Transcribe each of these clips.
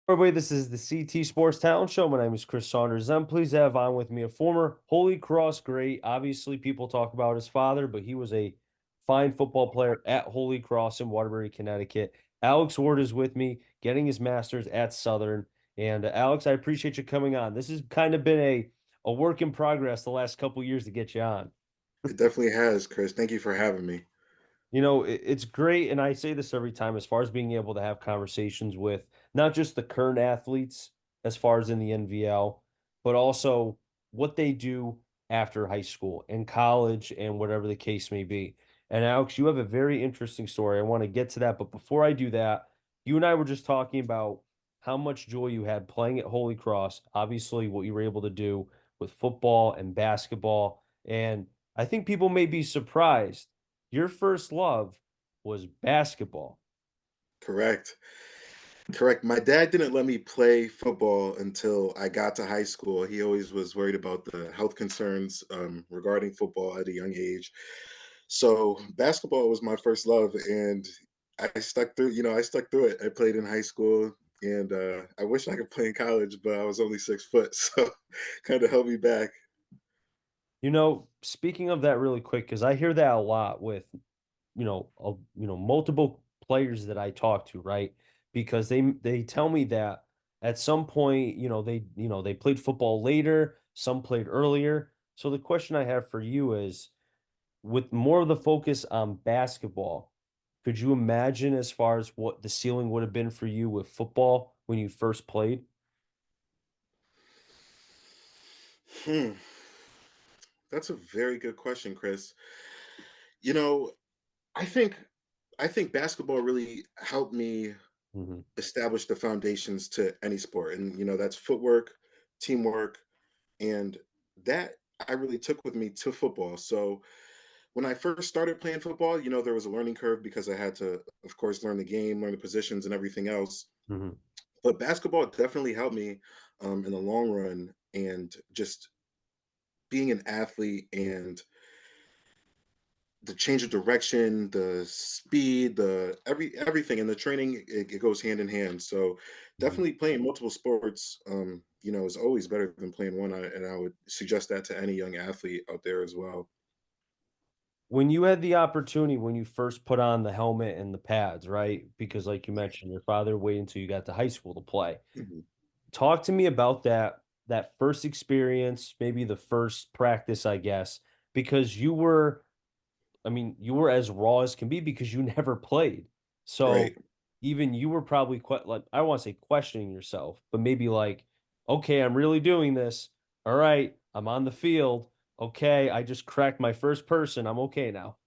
Everybody, this is the CT Sports Talent Show. My name is Chris Saunders. I'm pleased to have on with me a former Holy Cross great. Obviously, people talk about his father, but he was a fine football player at Holy Cross in Waterbury, Connecticut. Alex Ward is with me, getting his master's at Southern. And Alex, I appreciate you coming on. This has kind of been a work in progress the last couple years to get you on. It definitely has, Chris. Thank you for having me. It's great, and I say this every time as far as being able to have conversations with not just the current athletes as far as in the NVL, but also what they do after high school and college and whatever the case may be. And Alex, you have a very interesting story. I want to get to that, but before I do that, you and I were just talking about how much joy you had playing at Holy Cross, obviously what you were able to do with football and basketball, and I think people may be surprised your first love was basketball. Correct. Correct. My dad didn't let me play football until I got to high school. He always was worried about the health concerns regarding football at a young age. So basketball was my first love, and I stuck through. I stuck through it. I played in high school, and I wish I could play in college, but I was only 6 foot, so kind of held me back. Speaking of that really quick, because I hear that a lot with, multiple players that I talk to, right? Because they tell me that at some point, they played football later, some played earlier. So the question I have for you is, with more of the focus on basketball, could you imagine as far as what the ceiling would have been for you with football when you first played? Hmm. That's a very good question, Chris. You know, I think I think basketball really helped me Hmm. establish the foundations to any sport, and that's footwork, teamwork, and that I really took with me to football. So when I first started playing football, there was a learning curve because I had to, of course, learn the game, learn the positions, and everything else. Hmm. But basketball definitely helped me in the long run, and just being an athlete and the change of direction, the speed, the everything, and the training, it goes hand in hand. So definitely playing multiple sports, is always better than playing one. And I would suggest that to any young athlete out there as well. When you had the opportunity, when you first put on the helmet and the pads, right? Because like you mentioned, your father waited until you got to high school to play. Mhm. Talk to me about that first experience, maybe the first practice, I guess, because you were as raw as can be because you never played. So Right. even you were probably quite like I don't want to say questioning yourself, but maybe like, okay, I'm really doing this. All right, I'm on the field. Okay, I just cracked my first person. I'm okay now.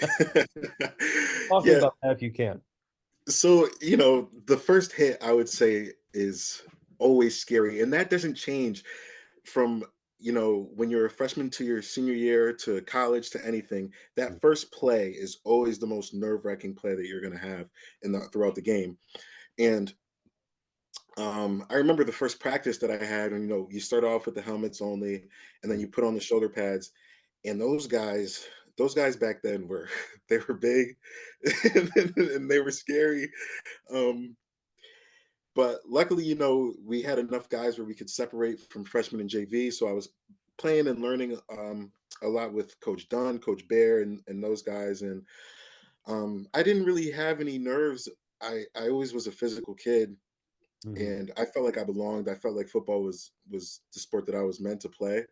Talk to me Yeah. about that if you can. So, the first hit I would say is always scary. And that doesn't change from, when you're a freshman to your senior year to college to anything. That first play is always the most nerve-wracking play that you're going to have throughout the game. And I remember the first practice that I had, and you start off with the helmets only, and then you put on the shoulder pads. And those guys back then were they were big, and they were scary. Um, but luckily, we had enough guys where we could separate from freshman and JV. So I was playing and learning a lot with Coach Dunn, Coach Bear, and those guys. And I didn't really have any nerves. I always was a physical kid, Mhm. and I felt like I belonged. I felt like football was the sport that I was meant to play.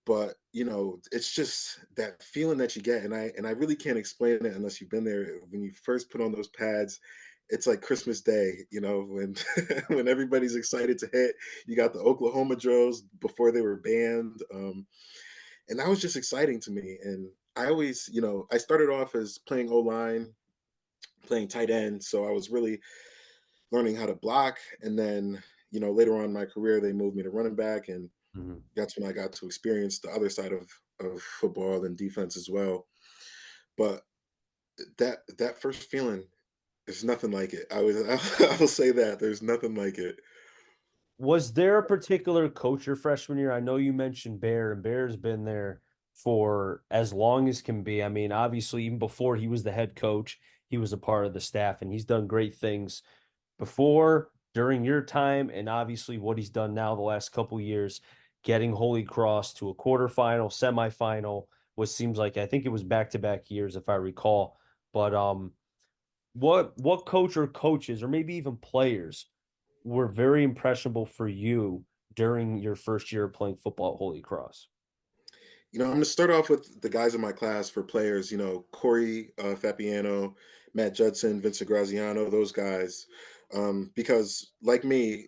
But it's just that feeling that you get, and I really can't explain it unless you've been there. When you first put on those pads, it's like Christmas Day, when when everybody's excited to hit. You got the Oklahoma drills before they were banned, and that was just exciting to me. And I always, I started off as playing O line, playing tight end, so I was really learning how to block. And then later on in my career, they moved me to running back, and Mhm. that's when I got to experience the other side of football and defense as well. But that first feeling, there's nothing like it. I will say that there's nothing like it. Was there a particular coach your freshman year? I know you mentioned Bear, and Bear's been there for as long as can be. I mean, obviously, even before he was the head coach, he was a part of the staff, and he's done great things before, during your time and obviously what he's done now the last couple years, getting Holy Cross to a quarterfinal, semifinal, what seems like I think it was back-to-back years if I recall. But what coach or coaches or maybe even players were very impressionable for you during your first year of playing football at Holy Cross? I'm going to start off with the guys in my class for players. Corey Fapiano, Matt Judson, Vincent Graziano, those guys. Because, like me,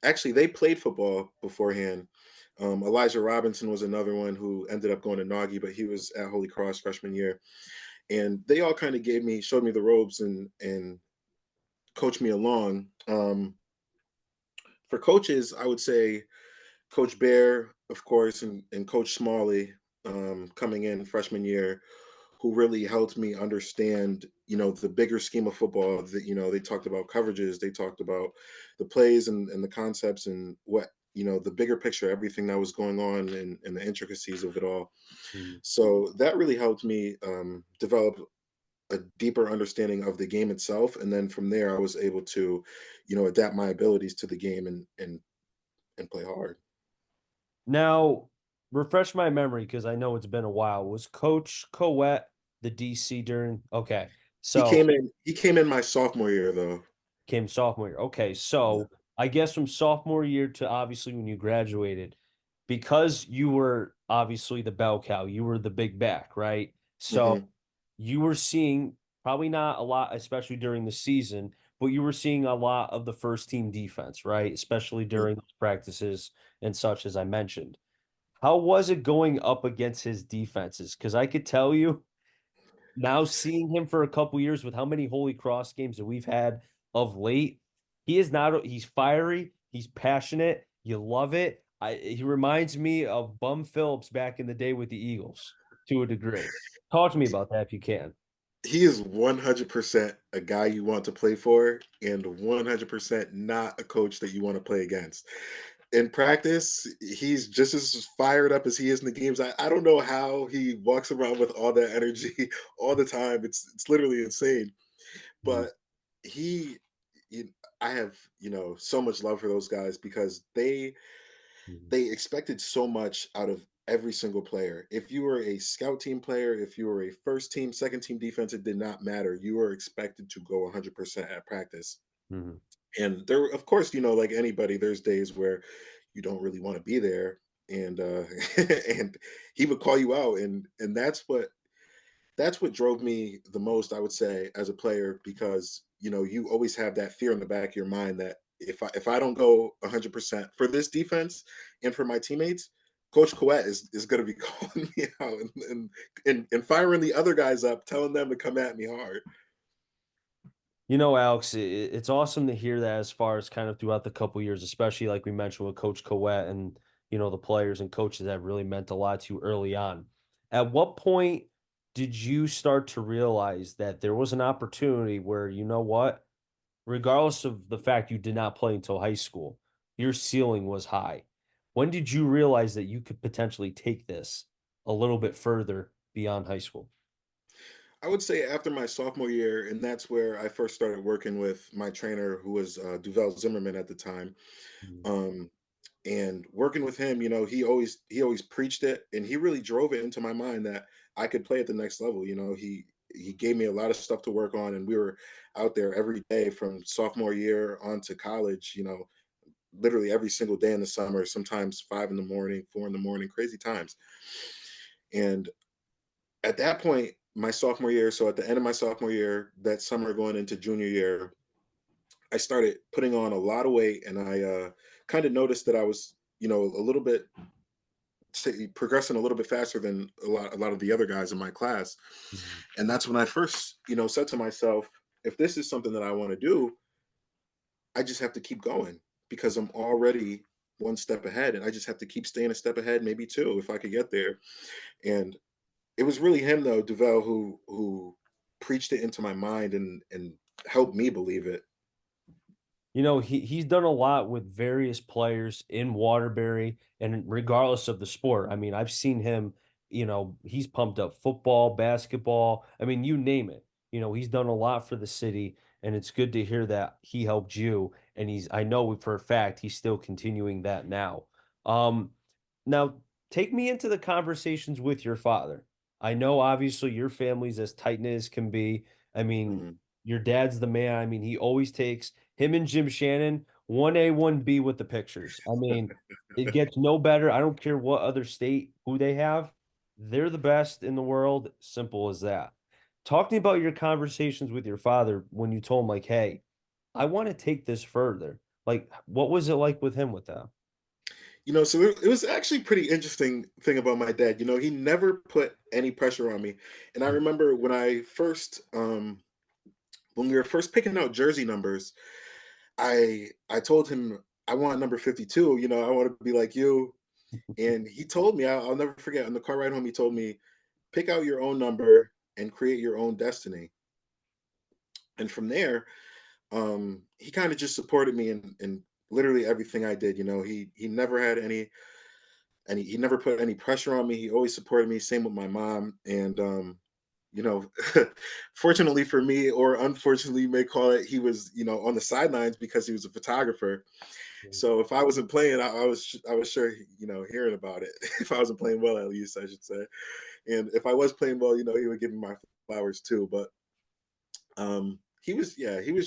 actually, they played football beforehand. Elijah Robinson was another one who ended up going to Nagy, but he was at Holy Cross freshman year. And they all kind of showed me the ropes and coached me along. For coaches, I would say Coach Bear, of course, and Coach Smalley coming in freshman year, who really helped me understand, the bigger scheme of football. That they talked about coverages, they talked about the plays and the concepts and what the bigger picture, everything that was going on and the intricacies of it all. Mhm. So that really helped me develop a deeper understanding of the game itself, and then from there, I was able to, adapt my abilities to the game and play hard. Now, refresh my memory because I know it's been a while. Was Coach Coet the DC during? Okay, He so came in he came in my sophomore year, though. came sophomore year. Okay, Yeah. so I guess from sophomore year to obviously when you graduated, because you were obviously the bell cow, you were the big back, right? So Mhm. you were seeing probably not a lot, especially during the season, but you were seeing a lot of the first team defense, right? Especially Yeah. during those practices and such as I mentioned. How was it going up against his defenses? Because I could tell you now, seeing him for a couple years with how many Holy Cross games that we've had of late, he is not, he's fiery, he's passionate, you love it. He reminds me of Bum Phillips back in the day with the Eagles to a degree. Talk to me about that if you can. He is 100% a guy you want to play for and 100% not a coach that you wanna play against. In practice, he's just as fired up as he is in the games. I don't know how he walks around with all that energy all the time. It's literally insane. Mhm, But he you I have, so much love for those guys because mhm, they expected so much out of every single player. If you were a scout team player, if you were a first team, second team defense, it did not matter. You were expected to go 100% at practice. mhm. And there, of course, like anybody, there's days where you don't really want to be there. And and he would call you out, and that's what drove me the most, I would say, as a player, because you always have that fear in the back of your mind that if I don't go 100% for this defense and for my teammates, Coach Coet is going to be calling me out and firing the other guys up, telling them to come at me hard. You know, Alex, it's awesome to hear that as far as kind of throughout the couple years, especially like we mentioned with Coach Coet and, the players and coaches that really meant a lot to you early on. At what point did you start to realize that there was an opportunity where, you know what, regardless of the fact you did not play until high school, your ceiling was high? When did you realize that you could potentially take this a little bit further beyond high school? I would say after my sophomore year, and that's where I first started working with my trainer, who was Duvel Zimmerman at the time. Mhm, Um, and working with him, he always preached it, and he really drove it into my mind that I could play at the next level. He gave me a lot of stuff to work on, and we were out there every day from sophomore year on to college. Literally every single day in the summer, sometimes 5 in the morning, 4 in the morning, crazy times. And at that point, my sophomore year, so at the end of my sophomore year, that summer going into junior year, I started putting on a lot of weight, and I kind of noticed that I was, a little bit progressing a little bit faster than a lot of the other guys in my class. mhm. And that's when I first, said to myself, if this is something that I want to do, I just have to keep going because I'm already one step ahead, and I just have to keep staying a step ahead, maybe two, if I could get there. And it was really him, though, Duvel, who preached it into my mind and helped me believe it. He's done a lot with various players in Waterbury and regardless of the sport. I mean, I've seen him, he's pumped up football, basketball. I mean, you name it. He's done a lot for the city and it's good to hear that he helped you. and I know for a fact he's still continuing that now. Um, now take me into the conversations with your father. I know obviously your family's as tight knit as can be. I mean, Mhm. your dad's the man. I mean, he always takes him and Jim Shannon 1A, 1B with the pictures. I mean, it gets no better. I don't care what other state who they have. They're the best in the world. Simple as that. Talk to me about your conversations with your father when you told him, like, hey, I want to take this further. Like, what was it like with him with that? So it was actually pretty interesting thing about my dad. He never put any pressure on me. And I remember when we were first picking out jersey numbers, I told him I want number 52. I want to be like you. And he told me, I'll never forget, on the car ride home, he told me, pick out your own number and create your own destiny. And from there, he kind of just supported me in literally everything I did. He never had he never put any pressure on me. He always supported me. Same with my mom. And you know, fortunately for me, or unfortunately, you may call it, he was on the sidelines because he was a photographer. So if I wasn't playing, I was sure hearing about it. If I wasn't playing well, at least I should say. And if I was playing well, he would give me my flowers too. But he was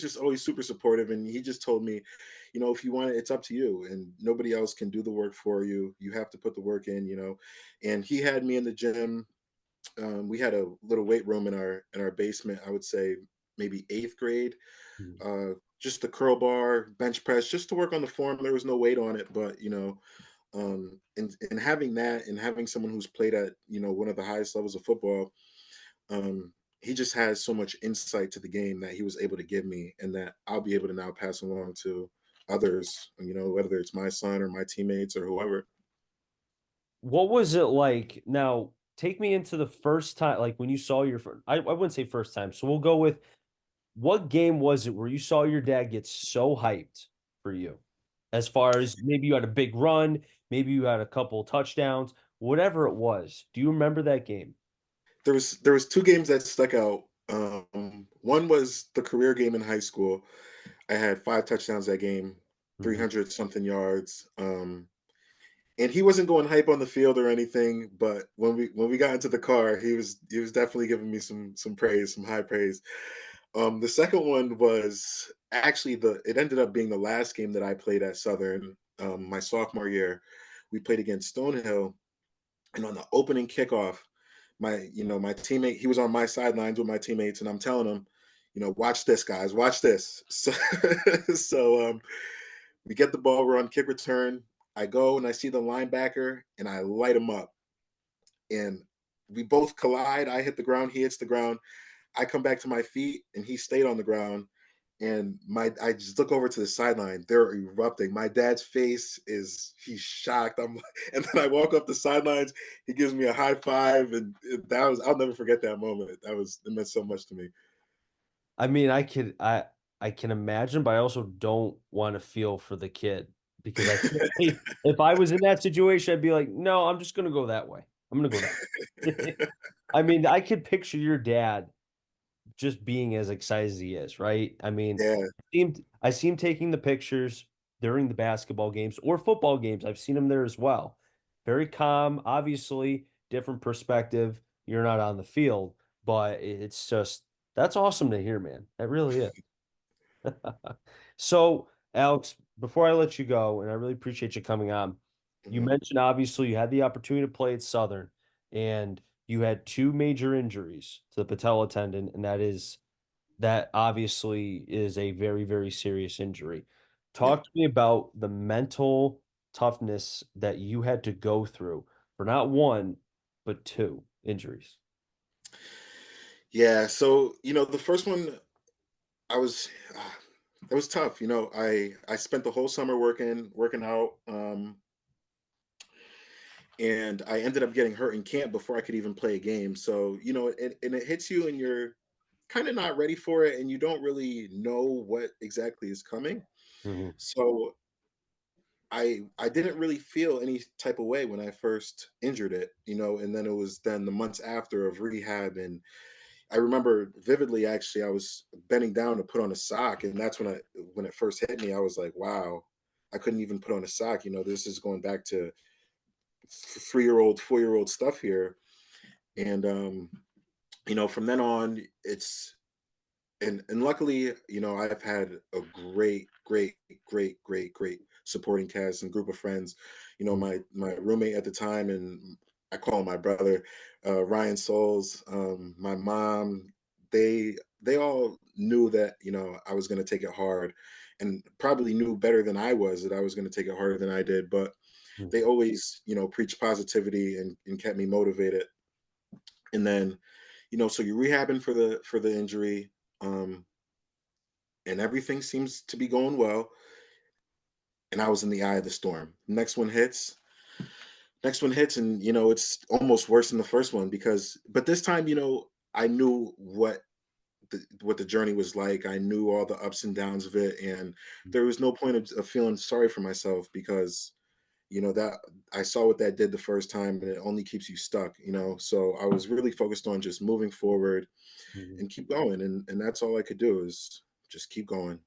just always super supportive, and he just told me, if you want it, it's up to you, and nobody else can do the work for you. You have to put the work in. And he had me in the gym. We had a little weight room in our basement. I would say maybe eighth grade. Mhm. Just the curl bar, bench press, just to work on the form. There was no weight on it, but and having that, and having someone who's played at one of the highest levels of football, he just has so much insight to the game that he was able to give me, and that I'll be able to now pass along to others, whether it's my son or my teammates or whoever. What was it like? Now, take me into the first time, like when you saw I wouldn't say first time. So we'll go with what game was it where you saw your dad get so hyped for you? As far as maybe you had a big run, maybe you had a couple touchdowns, whatever it was. Do you remember that game? There was two games that stuck out. One was the career game in high school. I had 5 touchdowns that game, Mhm. 300 something yards. And he wasn't going hype on the field or anything, but when we got into the car, he was definitely giving me some praise, some high praise. The second one was actually the it ended up being the last game that I played at Southern, my sophomore year. We played against Stonehill, and on the opening kickoff, my teammate, he was on my sidelines with my teammates, and I'm telling him, watch this, guys, watch this. So we get the ball, we're on kick return. I go and I see the linebacker, and I light him up, and we both collide. I hit the ground, he hits the ground. I come back to my feet, and he stayed on the ground. And I just look over to the sideline. They're erupting. My dad's face he's shocked. And then I walk up the sidelines. He gives me a high five, and I'll never forget that moment. It meant so much to me. I mean, I can imagine, but I also don't want to feel for the kid because I feel like if I was in that situation, I'd be like, no, I'm just gonna go that way. I'm gonna go that way. I mean, I could picture your dad just being as excited as he is, right? I mean, Yeah, I see him taking the pictures during the basketball games or football games. I've seen him there as well. Very calm, obviously, different perspective. You're not on the field, but it's just that's awesome to hear, man. That really is. So, Alex, before I let you go, and I really appreciate you coming on, you mhm, mentioned obviously you had the opportunity to play at Southern, and you had two major injuries to the patella tendon, and that obviously is a very, very serious injury. yeah, Talk to me about the mental toughness that you had to go through for not one, but two injuries. yeah. So the first one, I was it was tough. I spent the whole summer working out. And I ended up getting hurt in camp before I could even play a game. So, and it hits you, and you're kind of not ready for it, and you don't really know what exactly is coming. Mhm. So I didn't really feel any type of way when I first injured it, and then it was then the months after of rehab, and I remember vividly, actually, I was bending down to put on a sock, and that's when it first hit me. I was like, wow, I couldn't even put on a sock. This is going back to 3-year old, 4-year old stuff here. And from then on, it's and luckily, I've had a great supporting cast and group of friends. Mhm. My roommate at the time, and I call him my brother, Ryan Souls, my mom, they all knew that, I was going to take it hard, and probably knew better than I was that I was going to take it harder than I did. But they Mhm. always, preached positivity and kept me motivated. And then, so you're rehabbing for the injury. Um, and everything seems to be going well. And I was in the eye of the storm. Next one hits, and it's almost worse than the first one but this time, I knew what the journey was like. I knew all the ups and downs of it, and there was no point of feeling sorry for myself because that I saw what that did the first time, and it only keeps you stuck. So I was really focused on just moving forward Mhm. and keep going, and that's all I could do is just keep going.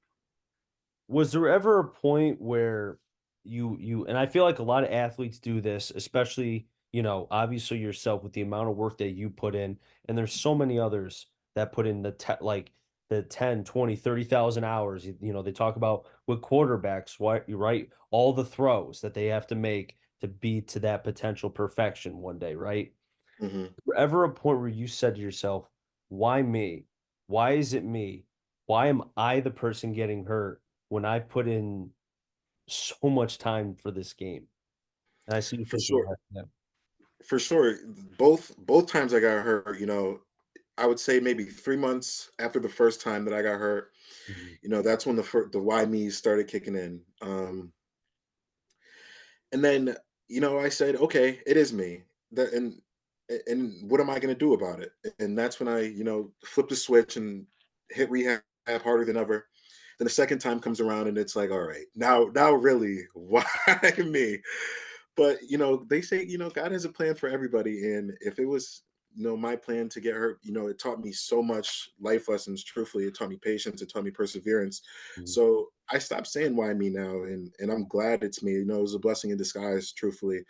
Was there ever a point where you and I feel like a lot of athletes do this, especially, obviously yourself with the amount of work that you put in, and there's so many others that put in like the 10, 20, 30,000 hours. They talk about with quarterbacks, what you right, all the throws that they have to make to be to that potential perfection one day, right? Hmm. Ever a point where you said to yourself, "Why me? Why is it me? Why am I the person getting hurt when I've put in so much time for this game?" And I see you For shaking your sure. head. Yeah. For sure. Both times I got hurt, I would say maybe 3 months after the first time that I got hurt, Mhm. that's when the why me started kicking in. And then, I said, okay, it is me. That and what am I gonna do about it? And that's when I, flipped the switch and hit rehab harder than ever. Then the second time comes around and it's like, all right, now really, why me? But they say, God has a plan for everybody. And if it was, my plan to get hurt, it taught me so much life lessons. Truthfully, it taught me patience, it taught me perseverance. Mhm. So I stopped saying why me now, and I'm glad it's me. It was a blessing in disguise, truthfully.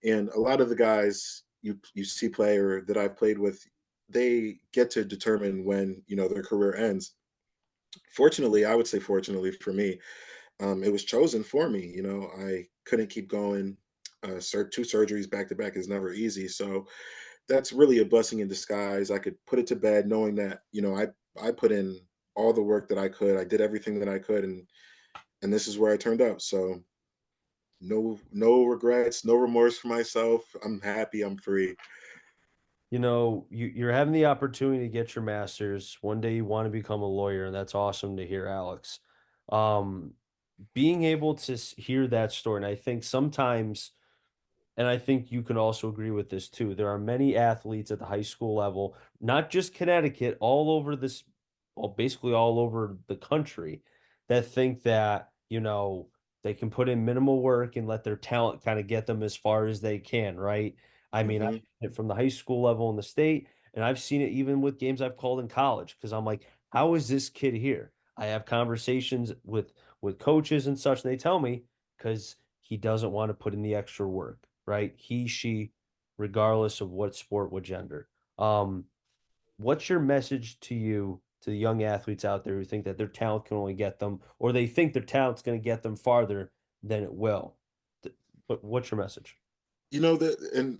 And a lot of the guys you see play or that I've played with, they get to determine when their career ends. Fortunately, I would say fortunately for me, it was chosen for me. I couldn't keep going. 2 surgeries back to back is never easy. So that's really a blessing in disguise. I could put it to bed knowing that, I put in all the work that I could. I did everything that I could, and this is where I turned up. So no regrets, no remorse for myself. I'm happy, I'm free. You're having the opportunity to get your master's. One day you want to become a lawyer, and that's awesome to hear, Alex. Um, Being able to hear that story, and I think sometimes and I think you can also agree with this too. There are many athletes at the high school level, not just Connecticut, all over this, well, basically all over the country, that think that, they can put in minimal work and let their talent kind of get them as far as they can, right? I mean, I've Hmm. seen it from the high school level in the state, and I've seen it even with games I've called in college because I'm like, how is this kid here? I have conversations with coaches and such, and they tell me because he doesn't want to put in the extra work, right? He, she, regardless of what sport, what gender. Um, what's your message to the young athletes out there who think that their talent can only get them, or they think their talent's going to get them farther than it will? What's your message? That, and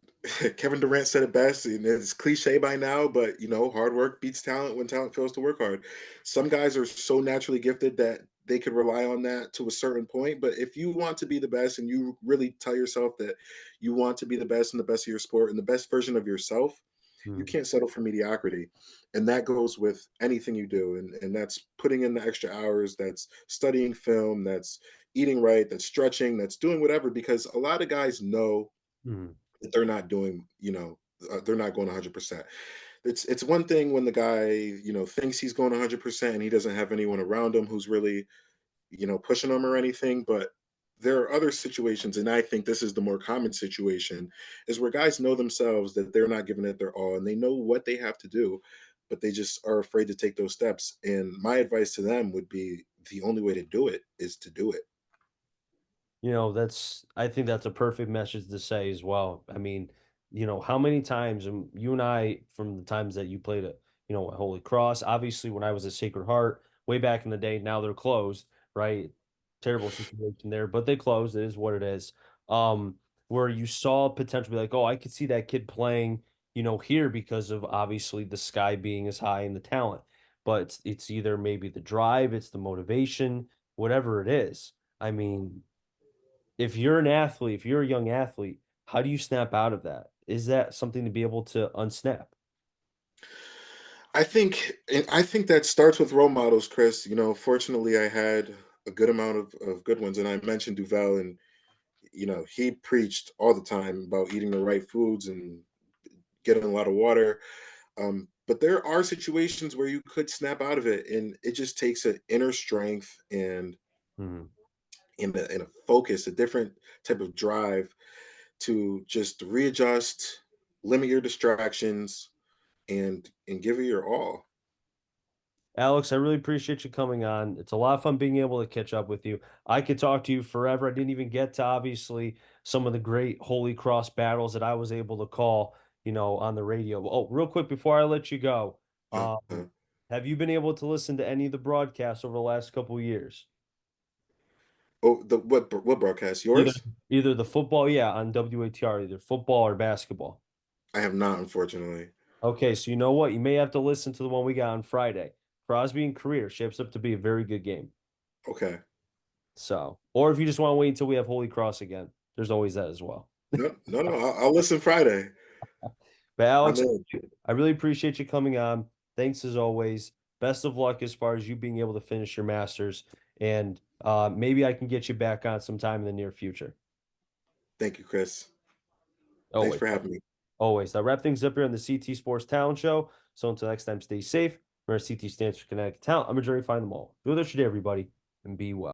Kevin Durant said it best, and it's cliche by now, but hard work beats talent when talent fails to work hard. Some guys are so naturally gifted that they could rely on that to a certain point, but if you want to be the best and you really tell yourself that you want to be the best and the best of your sport and the best version of yourself, you Mhm. can't settle for mediocrity. And that goes with anything you do. And that's putting in the extra hours, that's studying film, that's eating right, that's stretching, that's doing whatever, because a lot of guys know Mhm. that they're not doing, they're not going 100%. It's one thing when the guy, thinks he's going 100% and he doesn't have anyone around him who's really, pushing him or anything. But there are other situations, and I think this is the more common situation, is where guys know themselves that they're not giving it their all and they know what they have to do. but they just are afraid to take those steps. And my advice to them would be the only way to do it is to do it. I think that's a perfect message to say as well. I mean, how many times, and you and I, from the times that you played at, at Holy Cross, obviously when I was at Sacred Heart way back in the day, now they're closed, right? Terrible situation there, but they closed. It is what it is. Where you saw potentially like, oh, I could see that kid playing, here because of obviously the sky being as high and the talent. But it's either maybe the drive, it's the motivation, whatever it is. I mean, if you're an athlete, if you're a young athlete, how do you snap out of that? Is that something to be able to unsnap? I think that starts with role models, Chris. Fortunately, I had a good amount of good ones, and I mentioned Duval, and he preached all the time about eating the right foods and getting a lot of water. But there are situations where you could snap out of it, and it just takes an inner strength and Mhm. in a focus, a different type of drive to just readjust, limit your distractions, and give it your all. Alex, I really appreciate you coming on. It's a lot of fun being able to catch up with you. I could talk to you forever. I didn't even get to obviously some of the great Holy Cross battles that I was able to call, on the radio. Oh, real quick before I let you go, Uh, uh, have you been able to listen to any of the broadcasts over the last couple of years? oh, the what broadcast? Either Yours? either the football, yeah, on WATR, either football or basketball. I have not, unfortunately. Okay, so you know what? You may have to listen to the one we got on Friday. Crosby and Career shapes up to be a very good game. Okay. So, or if you just want to wait until we have Holy Cross again, there's always that as well. No, no, no. I'll listen Friday. But I'm Alex, in. I really appreciate you coming on. Thanks as always. Best of luck as far as you being able to finish your masters, and maybe I can get you back on sometime in the near future. Thank you, Chris. Thanks Always, for having me. always. I'll wrap things up here on the CT Sports Talent Show. So until next time, stay safe. Remember, CT stands for Connecticut Talent. I'm a jury. Find them all. Do what you do, everybody, and be well.